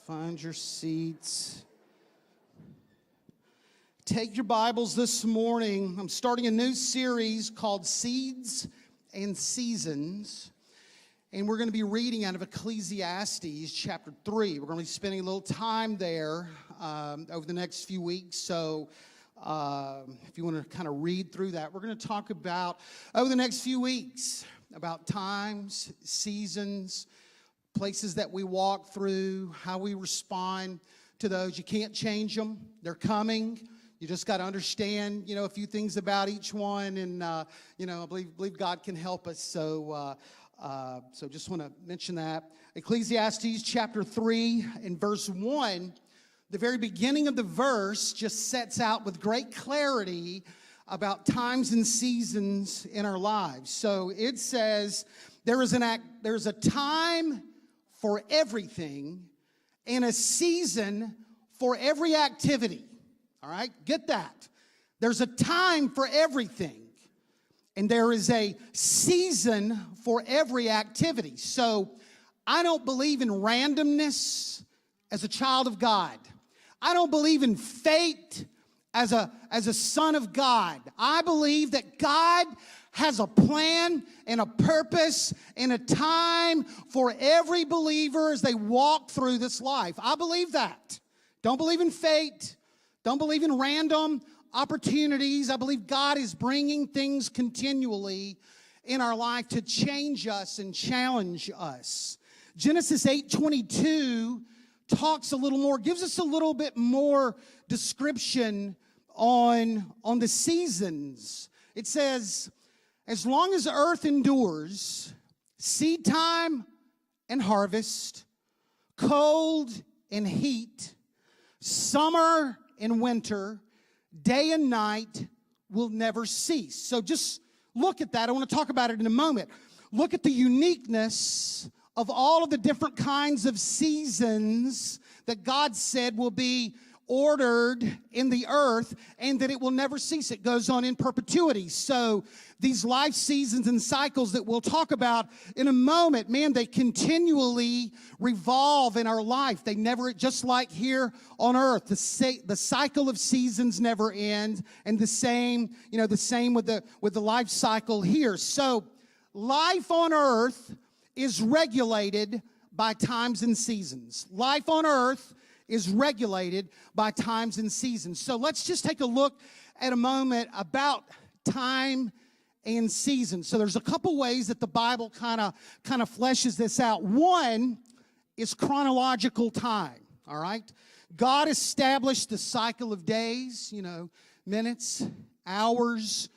Find your seats. Take your Bibles this morning. I'm starting a new series called Seeds and Seasons. And we're going to be reading out of Ecclesiastes chapter 3. We're going to be spending a little time there over the next few weeks. So if you want to kind of read through that, we're going to talk about, over the next few weeks, about times, seasons, places that we walk through, how we respond to those. You can't change them. They're coming. You just got to understand, a few things about each one. And, I believe God can help us. So just want to mention that. Ecclesiastes chapter 3 and verse 1, the very beginning of the verse just sets out with great clarity about times and seasons in our lives. So it says, there's a time for everything and a season for every activity. All right, get that. There's a time for everything, and there is a season for every activity. So I don't believe in randomness as a child of God. I don't believe in fate as a son of God. I believe that God has a plan and a purpose and a time for every believer as they walk through this life. I believe that. Don't believe in fate. Don't believe in random opportunities. I believe God is bringing things continually in our life to change us and challenge us. Genesis 8:22 talks a little more, gives us a little bit more description on the seasons. It says, as long as the earth endures, seed time and harvest, cold and heat, summer and winter, day and night will never cease. So just look at that. I want to talk about it in a moment. Look at the uniqueness of all of the different kinds of seasons that God said will be ordered in the earth and that it will never cease. It goes on in perpetuity. So these life seasons and cycles that we'll talk about in a moment, man, they continually revolve in our life. They never, just like here on earth, the cycle of seasons never ends, and the same with the life cycle here. So life on earth is regulated by times and seasons. Life on earth is regulated by times and seasons. So let's just take a look at a moment about time and seasons. So there's a couple ways that the Bible kind of fleshes this out. One is chronological time, all right? God established the cycle of days, minutes, hours,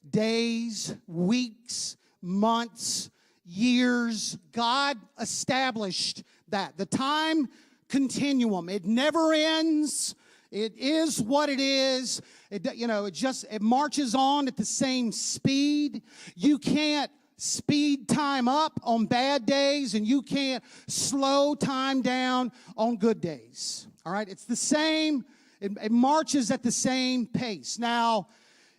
days, weeks, months, years. God established that. The time continuum. It never ends. It is what it is. It marches on at the same speed. You can't speed time up on bad days, and you can't slow time down on good days. All right? It's the same. It marches at the same pace. Now,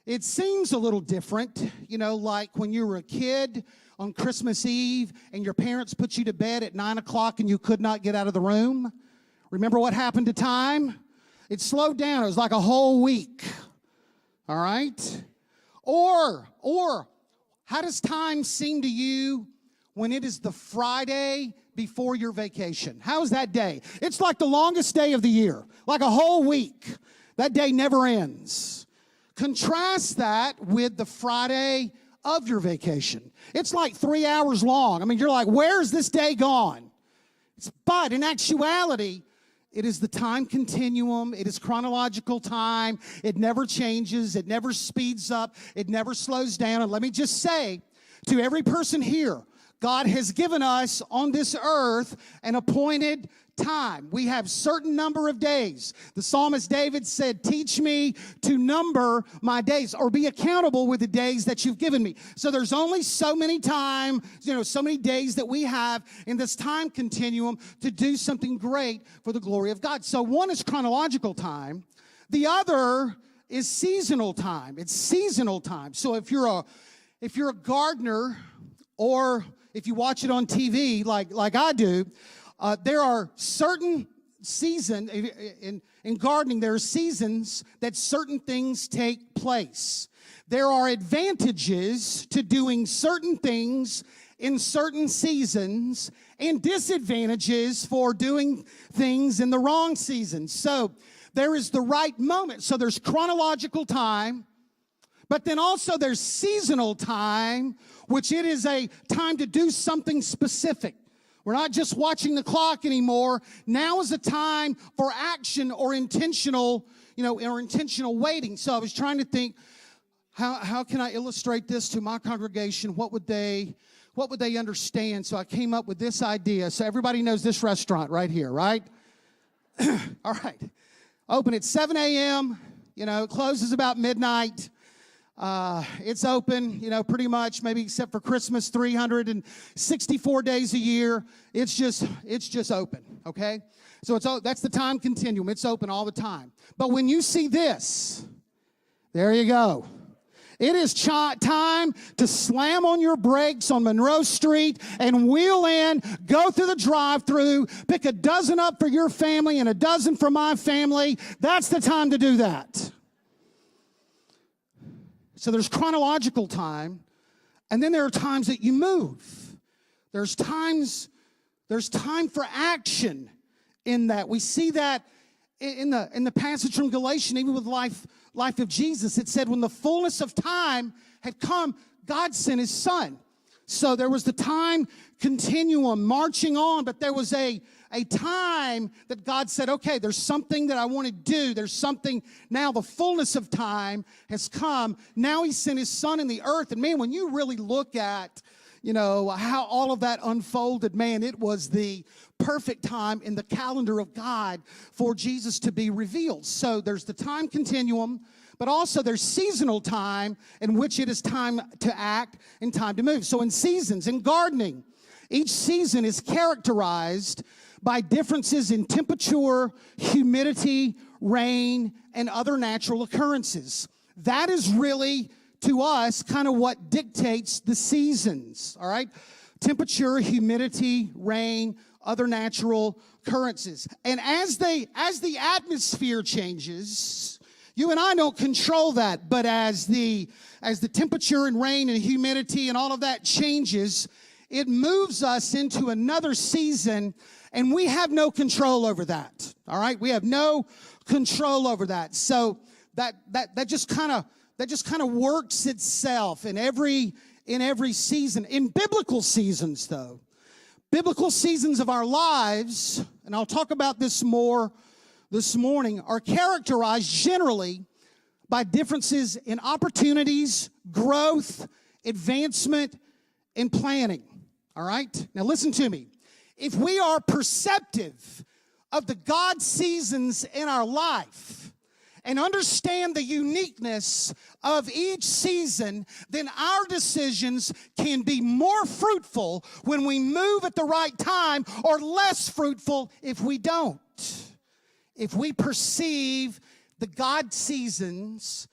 it seems a little different, like when you were a kid on Christmas Eve and your parents put you to bed at 9 o'clock and you could not get out of the room. Remember what happened to time? It slowed down. It was like a whole week. All right? Or how does time seem to you when it is the Friday before your vacation? How's that day? It's like the longest day of the year, like a whole week. That day never ends. Contrast that with the Friday of your vacation. It's like 3 hours long. I mean, you're like, where's this day gone? But in actuality, it is the time continuum. It is chronological time. It never changes. It never speeds up. It never slows down. And let me just say to every person here, God has given us on this earth an appointed time. We have certain number of days. The psalmist David said, teach me to number my days, or be accountable with the days that you've given me. So there's only so many so many days that we have in this time continuum to do something great for the glory of God. So one is chronological time. The other is seasonal time. It's seasonal time. So if you're a gardener, or if you watch it on TV like I do, there are certain season, in gardening, there are seasons that certain things take place. There are advantages to doing certain things in certain seasons and disadvantages for doing things in the wrong season. So there is the right moment. So there's chronological time, but then also there's seasonal time, which it is a time to do something specific. We're not just watching the clock anymore. Now is a time for action or intentional, or intentional waiting. So I was trying to think, how can I illustrate this to my congregation? What would they understand? So I came up with this idea. So everybody knows this restaurant right here, right? All right. Open at 7 a.m., it closes about midnight. It's open, pretty much, maybe except for Christmas, 364 days a year. It's just open, okay? So that's the time continuum. It's open all the time. But when you see this, there you go. It is time to slam on your brakes on Monroe Street and wheel in, go through the drive-thru, pick a dozen up for your family and a dozen for my family. That's the time to do that. So there's chronological time, and then there are times that you move. There's time for action in that. We see that in the passage from Galatians, even with life of Jesus. It said when the fullness of time had come, God sent his son. So there was the time continuum marching on, but there was a time that God said, okay, there's something that I want to do. There's something now. The fullness of time has come. Now he sent his son in the earth. And man, when you really look at, how all of that unfolded, man, it was the perfect time in the calendar of God for Jesus to be revealed. So there's the time continuum, but also there's seasonal time in which it is time to act and time to move. So in seasons, in gardening, each season is characterized by differences in temperature, humidity, rain, and other natural occurrences. That is really, to us, kind of what dictates the seasons, all right? Temperature, humidity, rain, other natural occurrences. And as the atmosphere changes, you and I don't control that, but as the temperature and rain and humidity and all of that changes, it moves us into another season, and we have no control over that. All right? We have no control over that. So that just kind of works itself in every season. In biblical seasons, though, biblical seasons of our lives, and I'll talk about this more this morning, are characterized generally by differences in opportunities, growth, advancement, and planning. All right? Now listen to me. If we are perceptive of the God seasons in our life and understand the uniqueness of each season, then our decisions can be more fruitful when we move at the right time, or less fruitful if we don't. If we perceive the God seasons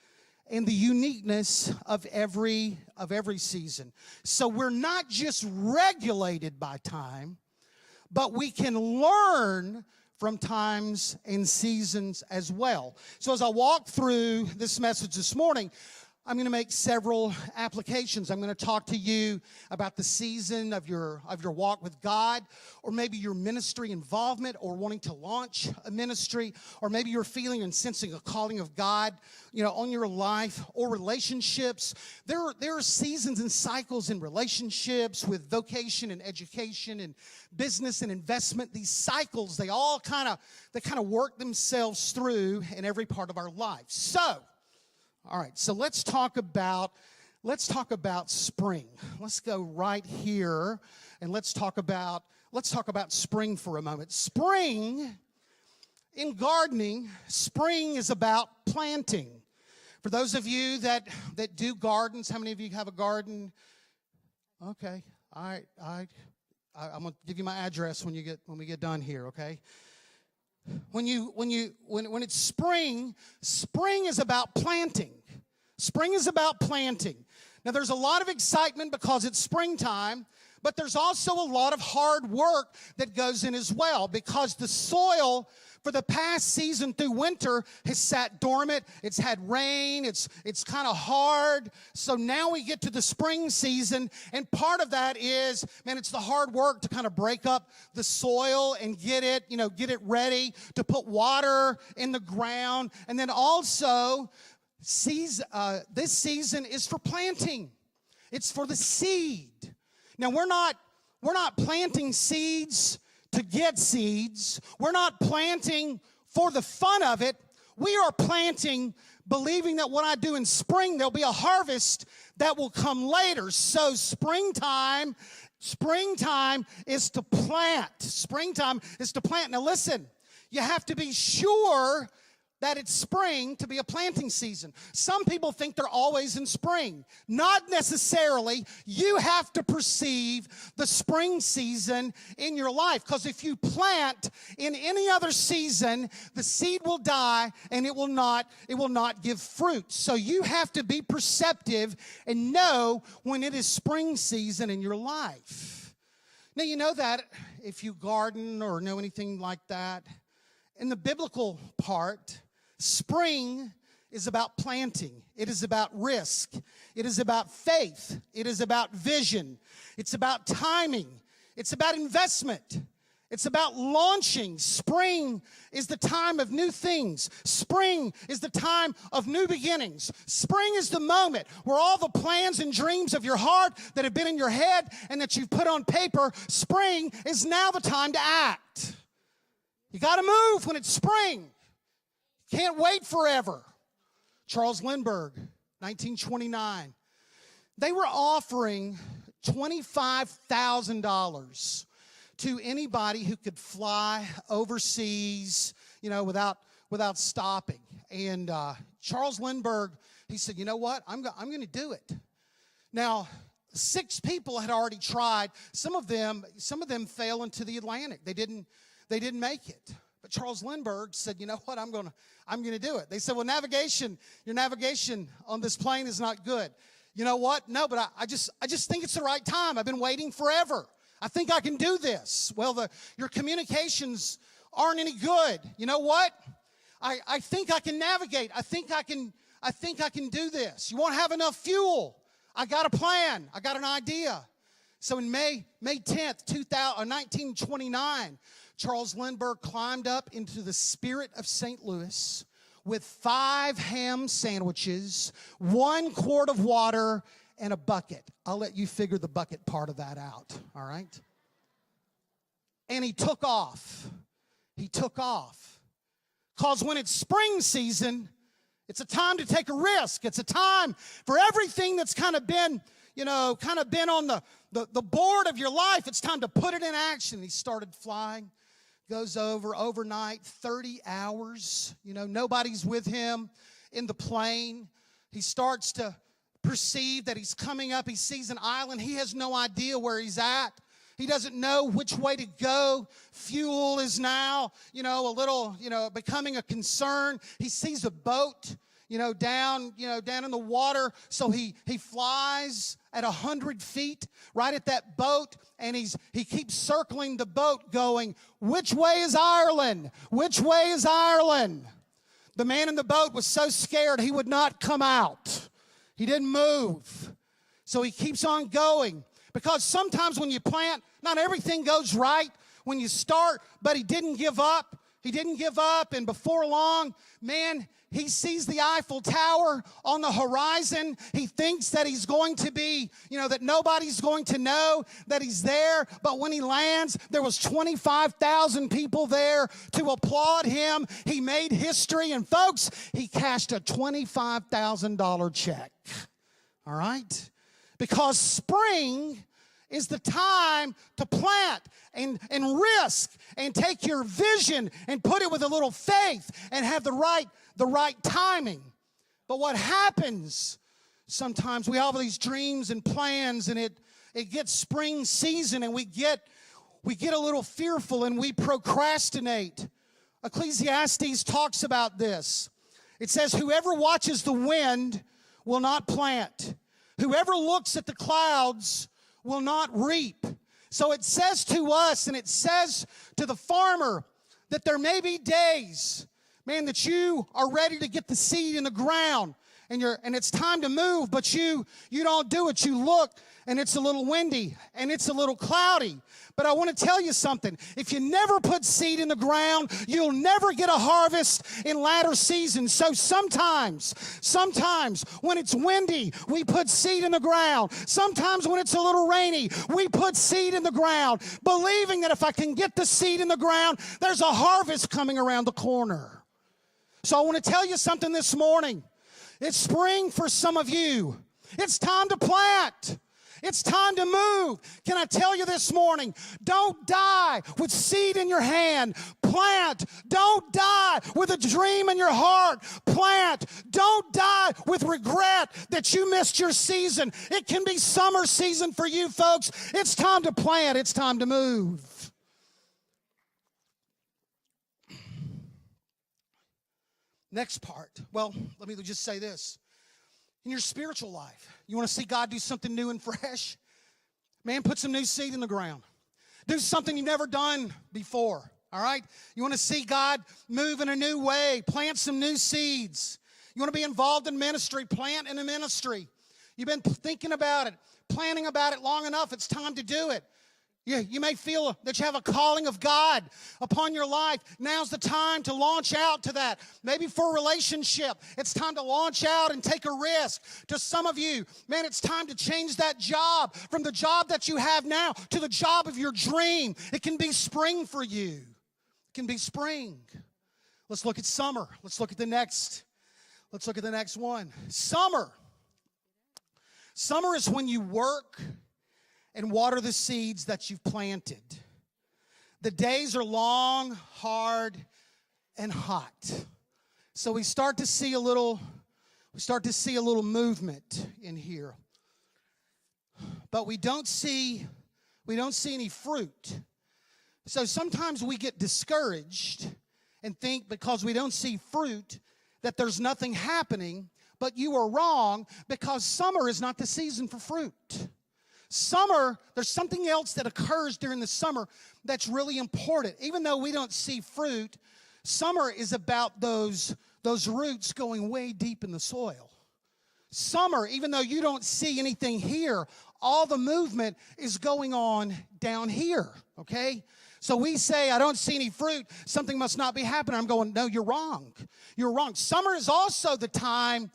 and the uniqueness of every season. So we're not just regulated by time, but we can learn from times and seasons as well. So as I walk through this message this morning, I'm going to make several applications. I'm going to talk to you about the season of your walk with God, or maybe your ministry involvement, or wanting to launch a ministry, or maybe you're feeling and sensing a calling of God, on your life, or relationships. There are seasons and cycles in relationships, with vocation and education and business and investment. These cycles, they kind of work themselves through in every part of our life. So, all right, so let's talk about spring. Let's go right here and let's talk about spring for a moment. Spring in gardening, spring is about planting. For those of you that do gardens, how many of you have a garden? Okay, all right. I'm gonna give you my address when we get done here. Okay. When it's spring is about planting. Spring is about planting. Now there's a lot of excitement because it's springtime, But there's also a lot of hard work that goes in as well, because the soil for the past season through winter has sat dormant. It's had rain. It's kind of hard. So now we get to the spring season, and part of that is, man, it's the hard work to kind of break up the soil and get it ready to put water in the ground. And then also, this season is for planting. It's for the seed. Now, we're not planting seeds to get seeds. We're not planting for the fun of it. We are planting believing that what I do in spring, there'll be a harvest that will come later. So springtime is to plant. Springtime is to plant. Now listen, you have to be sure that it's spring to be a planting season. Some people think they're always in spring. Not necessarily. You have to perceive the spring season in your life, because if you plant in any other season, the seed will die and it will not give fruit. So you have to be perceptive and know when it is spring season in your life. Now, you know that if you garden or know anything like that, in the biblical part, spring is about planting. It is about risk. It is about faith. It is about vision. It's about timing. It's about investment. It's about launching. Spring is the time of new things. Spring is the time of new beginnings. Spring is the moment where all the plans and dreams of your heart that have been in your head and that you've put on paper, spring is now the time to act. You got to move when it's spring. Can't wait forever. Charles Lindbergh, 1929. They were offering $25,000 to anybody who could fly overseas, without stopping. And Charles Lindbergh, he said, you know what? I'm going to do it. Now, 6 people had already tried. Some of them fell into the Atlantic. They didn't make it. But Charles Lindbergh said, you know what, I'm going to do it. They said, well, your navigation on this plane is not good. You know what? No, but I just think it's the right time. I've been waiting forever. I think I can do this. Well, your communications aren't any good. You know what? I think I can navigate. I think I can do this. You won't have enough fuel. I got a plan. I got an idea. So in May 10th, 1929, Charles Lindbergh climbed up into the Spirit of St. Louis with 5 ham sandwiches, 1 quart of water, and a bucket. I'll let you figure the bucket part of that out, all right? And he took off. He took off. Because when it's spring season, it's a time to take a risk. It's a time for everything that's kind of been on the board of your life. It's time to put it in action. He started flying. Goes overnight, 30 hours. Nobody's with him in the plane. He starts to perceive that he's coming up. He sees an island. He has no idea where he's at. He doesn't know which way to go. Fuel is now, a little, becoming a concern. He sees a boat, down in the water. So he flies at 100 feet right at that boat, and he keeps circling the boat going, which way is Ireland? Which way is Ireland? The man in the boat was so scared he would not come out. He didn't move. So he keeps on going, because sometimes when you plant, not everything goes right when you start, but he didn't give up. He didn't give up, and before long, man, he sees the Eiffel Tower on the horizon. He thinks that he's going to be, that nobody's going to know that he's there. But when he lands, there was 25,000 people there to applaud him. He made history. And folks, he cashed a $25,000 check. All right? Because spring is the time to plant and risk and take your vision and put it with a little faith and have the right timing. But what happens, sometimes we have these dreams and plans, and it gets spring season, and we get a little fearful and we procrastinate. Ecclesiastes talks about this. It says, whoever watches the wind will not plant. Whoever looks at the clouds will not reap. So it says to us, and it says to the farmer, that there may be days, man, that you are ready to get the seed in the ground, and it's time to move, but you don't do it. You look, and it's a little windy, and it's a little cloudy. But I want to tell you something. If you never put seed in the ground, you'll never get a harvest in latter seasons. So sometimes when it's windy, we put seed in the ground. Sometimes when it's a little rainy, we put seed in the ground, believing that if I can get the seed in the ground, there's a harvest coming around the corner. So I want to tell you something this morning. It's spring for some of you. It's time to plant. It's time to move. Can I tell you this morning, don't die with seed in your hand. Plant. Don't die with a dream in your heart. Plant. Don't die with regret that you missed your season. It can be summer season for you folks. It's time to plant. It's time to move. Next part. Well, let me just say this. In your spiritual life, you want to see God do something new and fresh? Man, put some new seed in the ground. Do something you've never done before, all right? You want to see God move in a new way. Plant some new seeds. You want to be involved in ministry. Plant in a ministry. You've been thinking about it, planning about it long enough. It's time to do it. You may feel that you have a calling of God upon your life. Now's the time to launch out to that. Maybe for a relationship, it's time to launch out and take a risk. To some of you, man, it's time to change that job from the job that you have now to the job of your dream. It can be spring for you. It can be spring. Let's look at summer. Let's look at the next one. Summer. Summer is when you work and water the seeds that you've planted. The days are long, hard, and hot. So we start to see a little movement in here. But we don't see any fruit. So sometimes we get discouraged and think because we don't see fruit that there's nothing happening, but you are wrong, because summer is not the season for fruit. Summer, there's something else that occurs during the summer that's really important. Even though we don't see fruit, summer is about those roots going way deep in the soil. Summer, even though you don't see anything here, all the movement is going on down here, okay? So we say, I don't see any fruit, something must not be happening. I'm going, no, you're wrong. You're wrong. Summer is also the time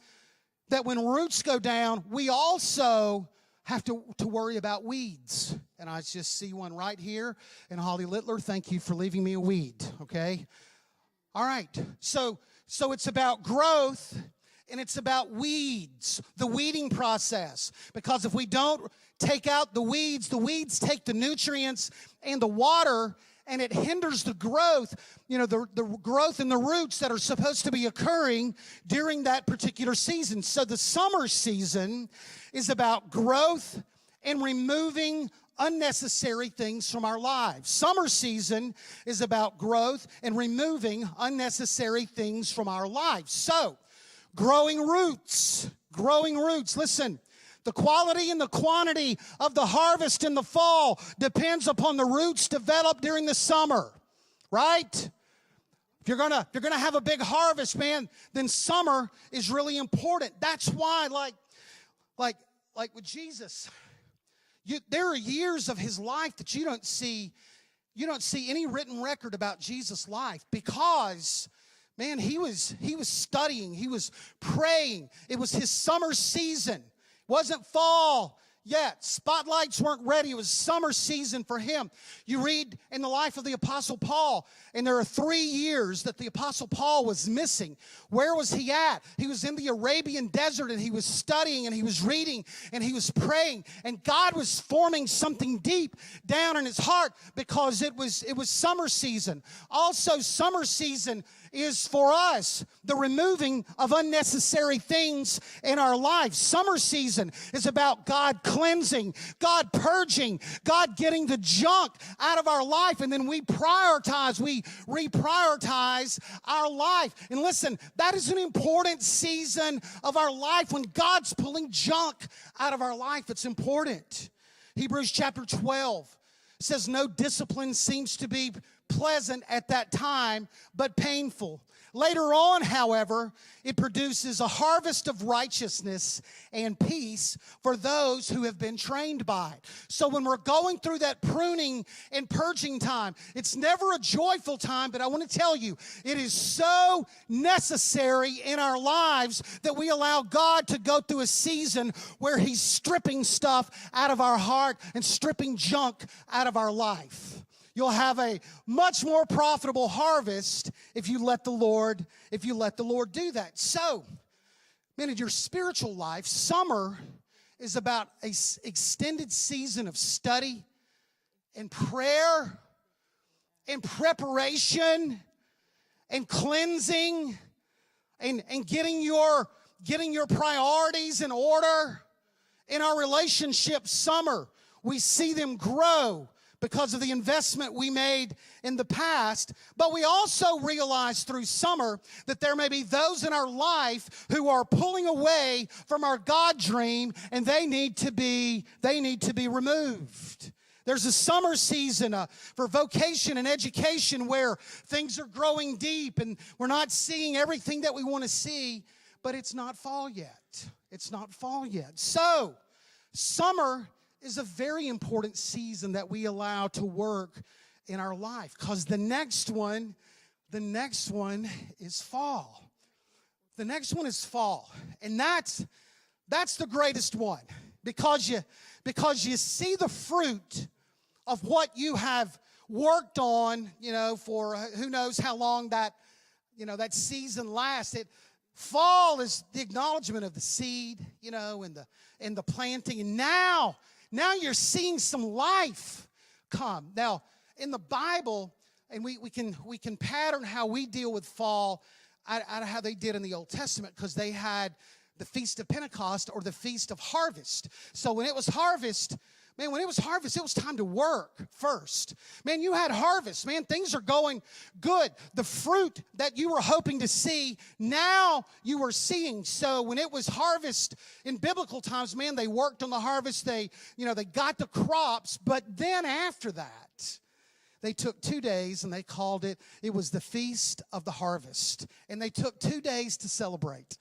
that when roots go down, we also have to worry about weeds. And I just see one right here. And Holly Littler, thank you for leaving me a weed, okay? All right, so it's about growth and it's about weeds, the weeding process. Because if we don't take out the weeds take the nutrients and the water, and it hinders the growth, the growth in the roots that are supposed to be occurring during that particular season. So the summer season is about growth and removing unnecessary things from our lives. Summer season is about growth and removing unnecessary things from our lives. So, growing roots. Listen. The quality and the quantity of the harvest in the fall depends upon the roots developed during the summer, right? If you're gonna have a big harvest, man, then summer is really important. That's why, like with Jesus, there are years of his life that you don't see any written record about Jesus' life, because man, he was studying, he was praying. It was his summer season. Wasn't fall yet. Spotlights weren't ready. It was summer season for him. You read in the life of the Apostle Paul, and there are 3 years that the Apostle Paul was missing. Where was he at? He was in the Arabian desert, and he was studying, and he was reading, and he was praying. And God was forming something deep down in his heart, because it was summer season. Also, summer season is for us the removing of unnecessary things in our lives. Summer season is about God cleansing, God purging, God getting the junk out of our life, and then we reprioritize our life. And listen, that is an important season of our life when God's pulling junk out of our life. It's important. Hebrews chapter 12 says, no discipline seems to be pleasant at that time, but painful. Later on, however, it produces a harvest of righteousness and peace for those who have been trained by it. So when we're going through that pruning and purging time, it's never a joyful time, but I want to tell you, it is so necessary in our lives that we allow God to go through a season where He's stripping stuff out of our heart and stripping junk out of our life. You'll have a much more profitable harvest if you let the Lord do that. So, man, in your spiritual life, summer is about an extended season of study and prayer and preparation and cleansing and getting your priorities in order. In our relationships, summer, we see them grow because of the investment we made in the past. But we also realize through summer that there may be those in our life who are pulling away from our God dream, and they need to be removed. There's a summer season for vocation and education where things are growing deep and we're not seeing everything that we want to see, but it's not fall yet. It's not fall yet. So, summer is a very important season that we allow to work in our life, because the next one is fall. The next one is fall, and that's the greatest one, because you see the fruit of what you have worked on, for who knows how long that season lasted. Fall is the acknowledgement of the seed, and the planting, and now you're seeing some life come. Now, in the Bible, and we can pattern how we deal with fall out of how they did in the Old Testament, because they had the Feast of Pentecost or the Feast of Harvest. So when it was harvest, it was time to work first. Man, you had harvest. Man, things are going good. The fruit that you were hoping to see, now you are seeing. So when it was harvest in biblical times, man, they worked on the harvest. They got the crops. But then after that, they took 2 days and they called it was the Feast of the Harvest. And they took 2 days to celebrate.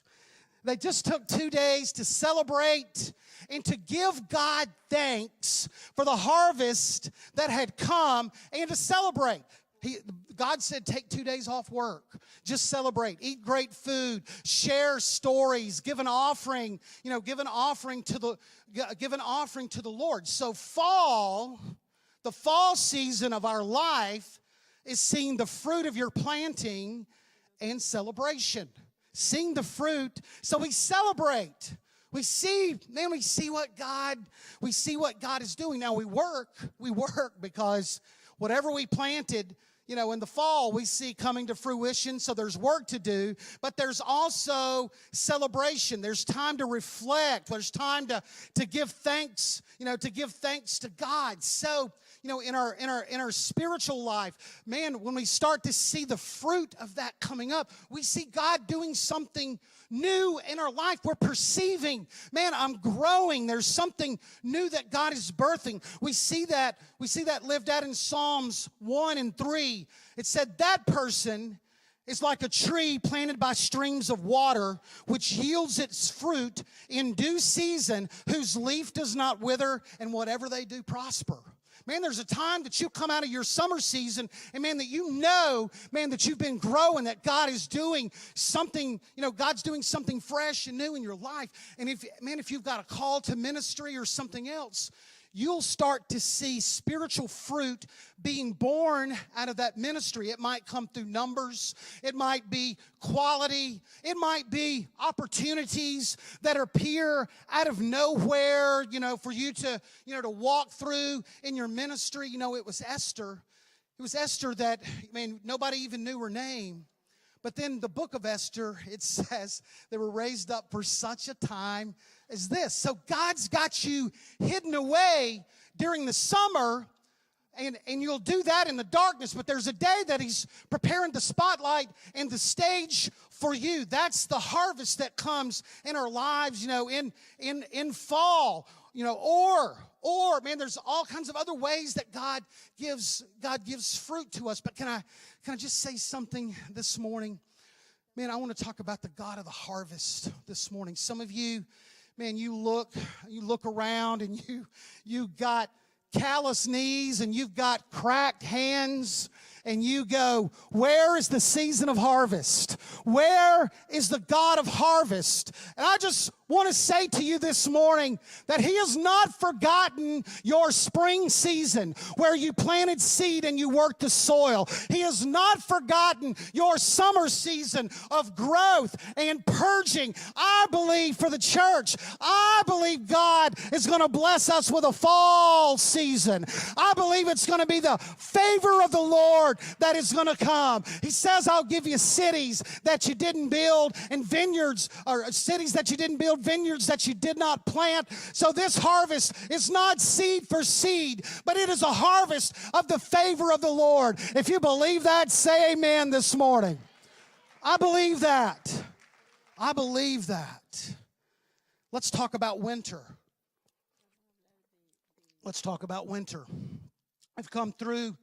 They just took 2 days to celebrate and to give God thanks for the harvest that had come and to celebrate. God said, take 2 days off work. Just celebrate. Eat great food. Share stories. Give an offering. Give an offering to the Lord. So the fall season of our life is seeing the fruit of your planting and celebration. Seeing the fruit, so we celebrate. We see what God is doing. Now we work because whatever we planted, in the fall, we see coming to fruition. So there's work to do, but there's also celebration. There's time to reflect. There's time to give thanks, to give thanks to God. So, in our spiritual life, man, when we start to see the fruit of that coming up, we see God doing something new in our life. We're perceiving, man, I'm growing. There's something new that God is birthing. We see that lived out in Psalms 1 and 3. It said that person is like a tree planted by streams of water, which yields its fruit in due season, whose leaf does not wither, and whatever they do prosper. Man, there's a time that you come out of your summer season, and man, that you've been growing, that God is doing something, God's doing something fresh and new in your life. And if you've got a call to ministry or something else, you'll start to see spiritual fruit being born out of that ministry. It might come through numbers. It might be quality. It might be opportunities that appear out of nowhere, for you to walk through in your ministry. It was Esther. It was Esther that, nobody even knew her name. But then the book of Esther, it says they were raised up for such a time as this. So God's got you hidden away during the summer, and you'll do that in the darkness, but there's a day that He's preparing the spotlight and the stage for you. That's the harvest that comes in our lives, in fall. or man, there's all kinds of other ways that God gives fruit to us. But can I just say something this morning? Man, I want to talk about the God of the harvest this morning. Some of you, man, you look around and you got callous knees and you've got cracked hands, and you go, where is the season of harvest? Where is the God of harvest? And I just want to say to you this morning that He has not forgotten your spring season where you planted seed and you worked the soil. He has not forgotten your summer season of growth and purging. I believe for the church, I believe God is going to bless us with a fall season. I believe it's going to be the favor of the Lord that is going to come. He says, I'll give you cities that you didn't build and vineyards, or cities that you didn't build, vineyards that you did not plant. So this harvest is not seed for seed, but it is a harvest of the favor of the Lord. If you believe that, say amen this morning. I believe that. I believe that. Let's talk about winter. Let's talk about winter. I've come through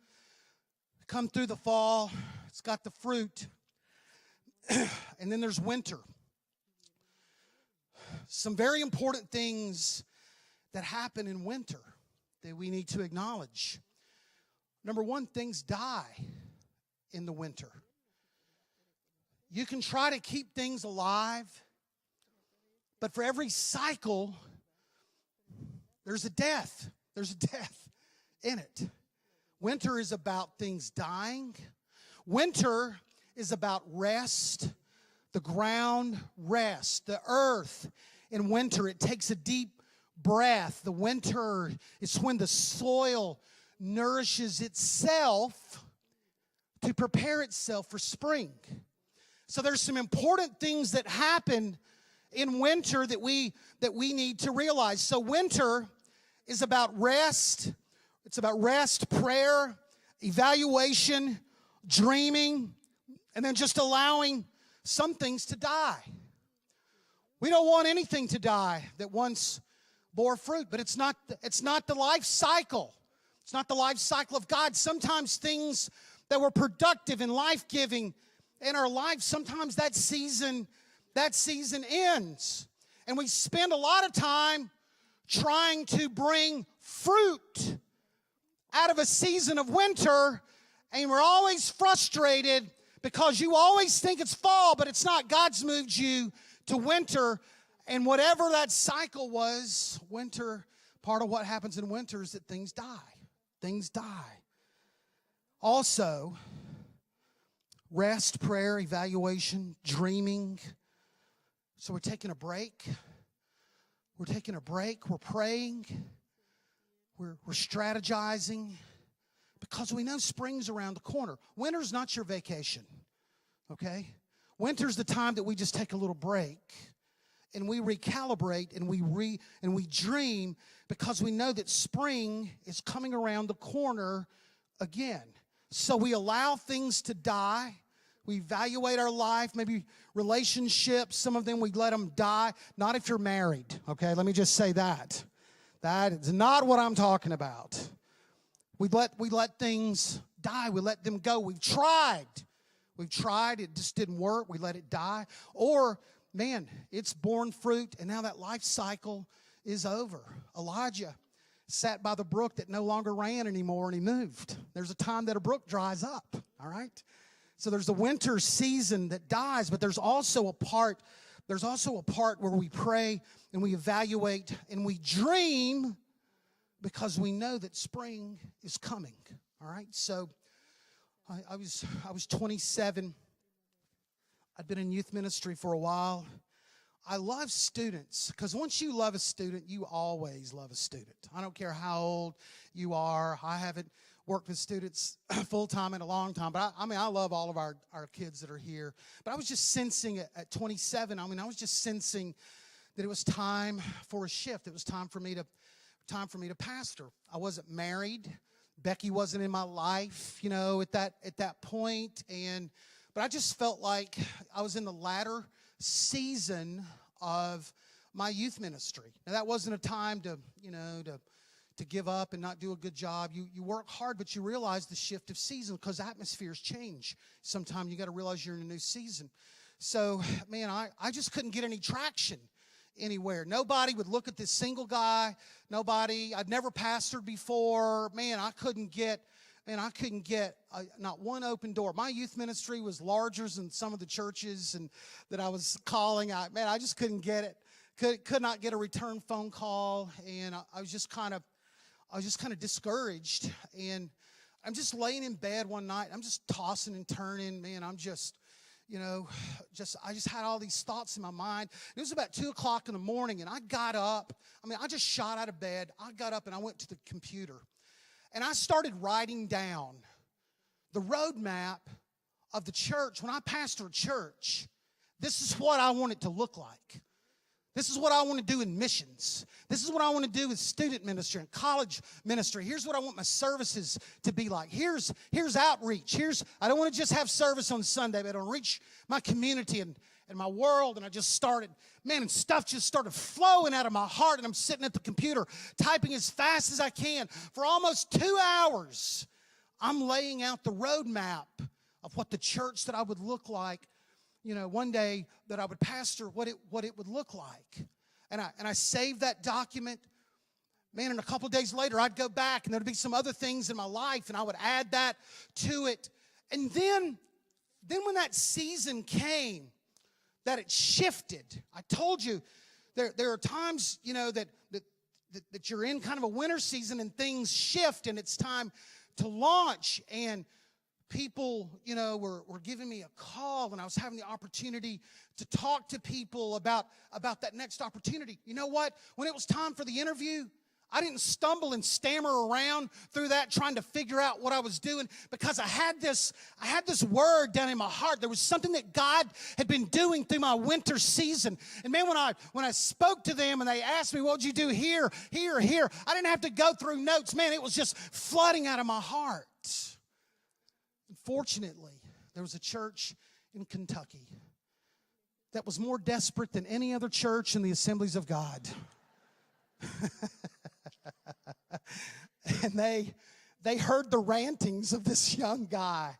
the fall. It's got the fruit. And then there's winter. Some very important things that happen in winter that we need to acknowledge. Number one, things die in the winter. You can try to keep things alive, but for every cycle, there's a death. There's a death in it. Winter is about things dying. Winter is about rest. The ground rests. The earth in winter, it takes a deep breath. The winter is when the soil nourishes itself to prepare itself for spring. So there's some important things that happen in winter that we need to realize. So winter is about rest. It's about rest, prayer, evaluation, dreaming, and then just allowing some things to die. We don't want anything to die that once bore fruit, but it's not the life cycle. It's not the life cycle of God. Sometimes things that were productive and life-giving in our life, sometimes that season ends. And we spend a lot of time trying to bring fruit out of a season of winter, and we're always frustrated because you always think it's fall, but it's not. God's moved you to winter, and whatever that cycle was, winter, part of what happens in winter is that things die. Things die. Also, rest, prayer, evaluation, dreaming. So we're taking a break. We're taking a break. We're praying. We're strategizing because we know spring's around the corner. Winter's not your vacation, okay? Winter's the time that we just take a little break and we recalibrate and we dream because we know that spring is coming around the corner again. So we allow things to die. We evaluate our life, maybe relationships. Some of them we let them die. Not if you're married, okay? Let me just say that. That is not what I'm talking about. We let things die. We let them go. We've tried. It just didn't work. We let it die. Or, man, it's borne fruit, and now that life cycle is over. Elijah sat by the brook that no longer ran anymore, and he moved. There's a time that a brook dries up, all right? So there's the winter season that dies, but there's also a part where we pray and we evaluate and we dream because we know that spring is coming. All right. So I was 27. I'd been in youth ministry for a while. I love students because once you love a student, you always love a student. I don't care how old you are. I haven't worked with students full-time in a long time, but I love all of our kids that are here. But I was just sensing at 27, I was just sensing that it was time for a shift. It was time for me to pastor. I wasn't married. Becky wasn't in my life, at that point. But I just felt like I was in the latter season of my youth ministry. Now, that wasn't a time to give up and not do a good job. You work hard, but you realize the shift of season because atmospheres change. Sometimes you got to realize you're in a new season. So, man, I just couldn't get any traction anywhere. Nobody would look at this single guy. Nobody. I'd never pastored before. Man, I couldn't get not one open door. My youth ministry was larger than some of the churches that I was calling. I just couldn't get it. Could not get a return phone call, and I was just kind of discouraged. And I'm just laying in bed one night. I'm just tossing and turning. Man, I'm just, I just had all these thoughts in my mind. It was about 2 o'clock in the morning, and I got up. I just shot out of bed. I got up, and I went to the computer. And I started writing down the roadmap of the church. When I pastor a church, this is what I want it to look like. This is what I want to do in missions. This is what I want to do with student ministry and college ministry. Here's what I want my services to be like. Here's outreach. I don't want to just have service on Sunday, but I want to reach my community and my world. And I just started, and stuff just started flowing out of my heart. And I'm sitting at the computer typing as fast as I can. For almost 2 hours, I'm laying out the roadmap of what the church that I would look like, one day that I would pastor, what it would look like. And I saved that document. Man, and a couple of days later, I'd go back, and there'd be some other things in my life, and I would add that to it. And then when that season came, that it shifted. I told you, there are times, that you're in kind of a winter season, and things shift, and it's time to launch. And people, were giving me a call, and I was having the opportunity to talk to people about that next opportunity. You know what? When it was time for the interview, I didn't stumble and stammer around through that trying to figure out what I was doing, because I had this word down in my heart. There was something that God had been doing through my winter season. And man, when I spoke to them and they asked me, what would you do here, here, here? I didn't have to go through notes. Man, it was just flooding out of my heart. Fortunately, there was a church in Kentucky that was more desperate than any other church in the Assemblies of God. And they heard the rantings of this young guy.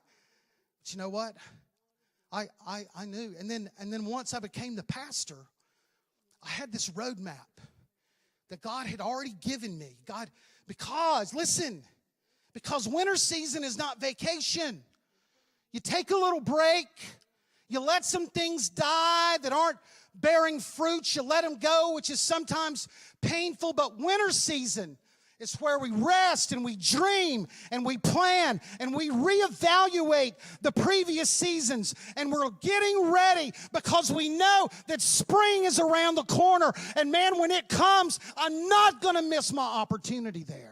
But you know what? I knew. And then once I became the pastor, I had this roadmap that God had already given me. Because winter season is not vacation. You take a little break. You let some things die that aren't bearing fruit. You let them go, which is sometimes painful. But winter season is where we rest and we dream and we plan and we reevaluate the previous seasons. And we're getting ready because we know that spring is around the corner. And man, when it comes, I'm not going to miss my opportunity there.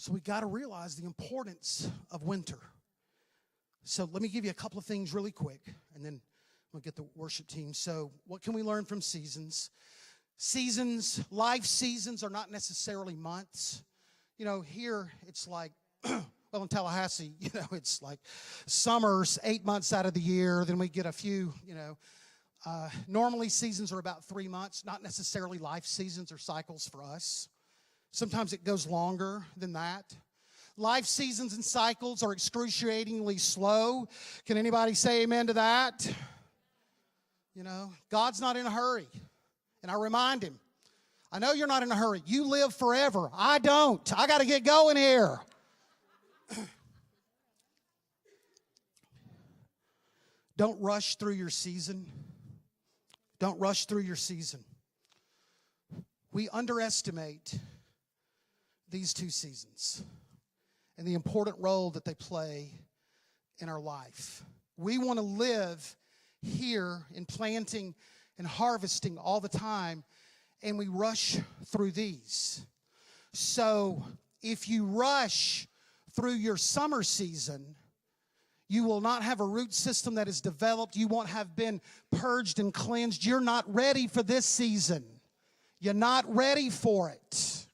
So we got to realize the importance of winter. So let me give you a couple of things really quick, and then we'll get the worship team. So what can we learn from seasons? Life seasons are not necessarily months. Here it's like, well, in Tallahassee, it's like summer's 8 months out of the year. Then we get a few, normally seasons are about 3 months, not necessarily life seasons or cycles for us. Sometimes it goes longer than that. Life seasons and cycles are excruciatingly slow. Can anybody say amen to that? God's not in a hurry. And I remind him, I know you're not in a hurry. You live forever. I don't. I got to get going here. Don't rush through your season. Don't rush through your season. We underestimate these two seasons and the important role that they play in our life. We want to live here in planting and harvesting all the time, and we rush through these. So if you rush through your summer season, you will not have a root system that is developed. You won't have been purged and cleansed. You're not ready for this season. You're not ready for it.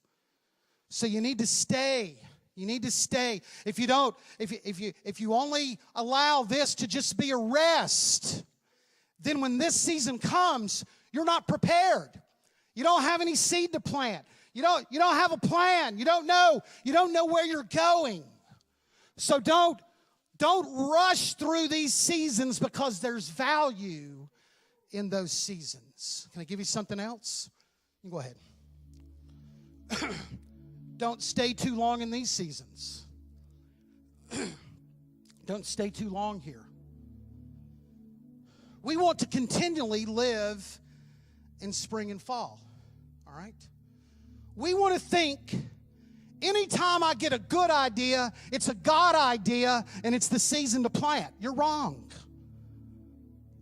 So you need to stay. You need to stay. If you don't, if you only allow this to just be a rest, then when this season comes, you're not prepared. You don't have any seed to plant. You don't have a plan. You don't know where you're going. So don't rush through these seasons, because there's value in those seasons. Can I give you something else? You can go ahead. Don't stay too long in these seasons. Don't stay too long here. We want to continually live in spring and fall, all right? We want to think anytime I get a good idea, it's a God idea, and it's the season to plant. You're wrong.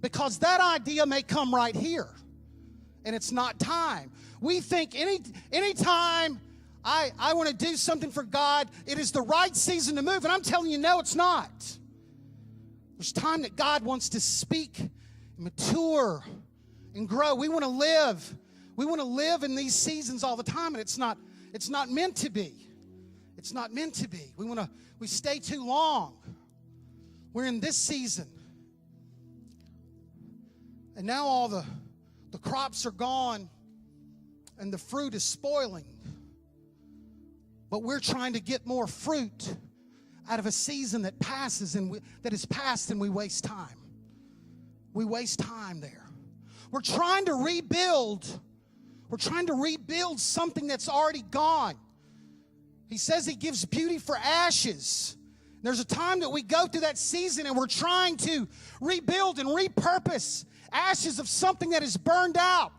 Because that idea may come right here, and it's not time. We think anytime I want to do something for God, it is the right season to move, and I'm telling you, no, it's not. There's time that God wants to speak, mature, and grow. We want to live. We want to live in these seasons all the time, and it's not meant to be. It's not meant to be. We stay too long. We're in this season. And now all the crops are gone and the fruit is spoiling. But we're trying to get more fruit out of a season that passes and that is past, and we waste time. We waste time there. We're trying to rebuild. We're trying to rebuild something that's already gone. He says he gives beauty for ashes. There's a time that we go through that season and we're trying to rebuild and repurpose ashes of something that is burned out.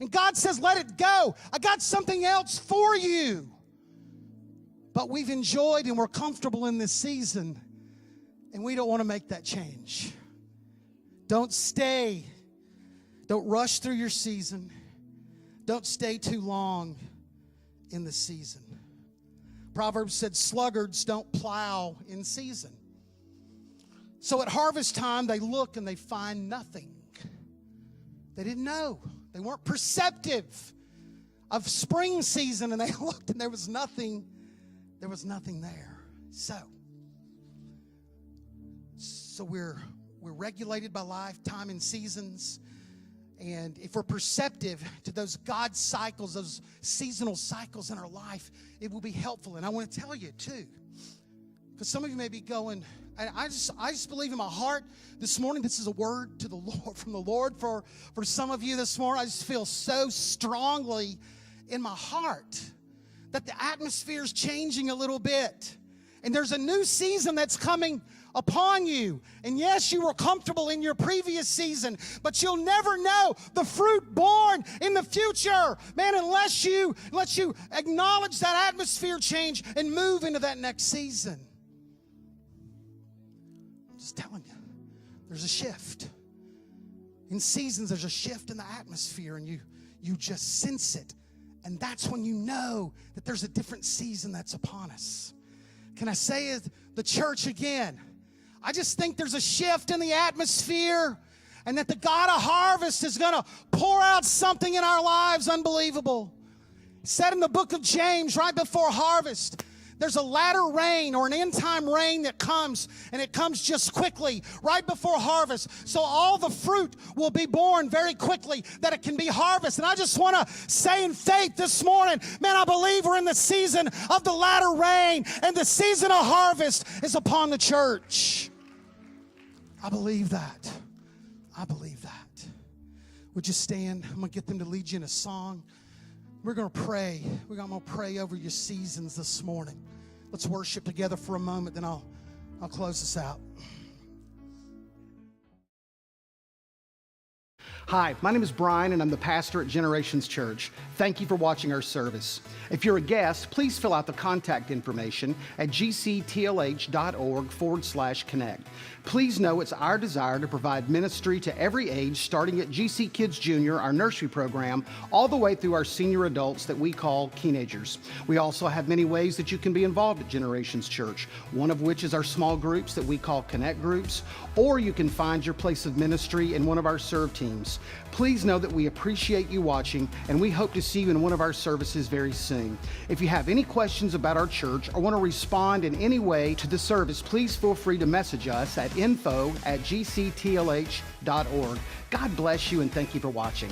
And God says, let it go. I got something else for you. But we've enjoyed and we're comfortable in this season, and we don't want to make that change. Don't stay. Don't rush through your season. Don't stay too long in the season. Proverbs said sluggards don't plow in season. So at harvest time, they look and they find nothing. They didn't know. They weren't perceptive of spring season, and they looked and there was nothing. There was nothing there. So we're regulated by life, time and seasons. And if we're perceptive to those God cycles, those seasonal cycles in our life, it will be helpful. And I want to tell you too, because some of you may be going, I just believe in my heart this morning, this is a word to the Lord, from the Lord for some of you this morning. I just feel so strongly in my heart that the atmosphere is changing a little bit. And there's a new season that's coming upon you. And yes, you were comfortable in your previous season, but you'll never know the fruit born in the future, man, unless you acknowledge that atmosphere change and move into that next season. I'm just telling you, there's a shift. In seasons, there's a shift in the atmosphere, and you just sense it. And that's when you know that there's a different season that's upon us. Can I say it, the church again? I just think there's a shift in the atmosphere, and that the God of harvest is going to pour out something in our lives unbelievable. It said in the book of James, right before harvest, there's a latter rain or an end time rain that comes, and it comes just quickly right before harvest. So all the fruit will be born very quickly that it can be harvested. And I just want to say in faith this morning, man, I believe we're in the season of the latter rain, and the season of harvest is upon the church. I believe that. I believe that. Would you stand? I'm going to get them to lead you in a song. We're going to pray. I'm going to pray over your seasons this morning. Let's worship together for a moment, then I'll close this out. Hi, my name is Brian, and I'm the pastor at Generations Church. Thank you for watching our service. If you're a guest, please fill out the contact information at gctlh.org/connect. Please know it's our desire to provide ministry to every age, starting at GC Kids Junior, our nursery program, all the way through our senior adults that we call teenagers. We also have many ways that you can be involved at Generations Church, one of which is our small groups that we call Connect Groups, or you can find your place of ministry in one of our serve teams. Please know that we appreciate you watching, and we hope to see you in one of our services very soon. If you have any questions about our church or want to respond in any way to the service, please feel free to message us at info@gctlh.org. God bless you, and thank you for watching.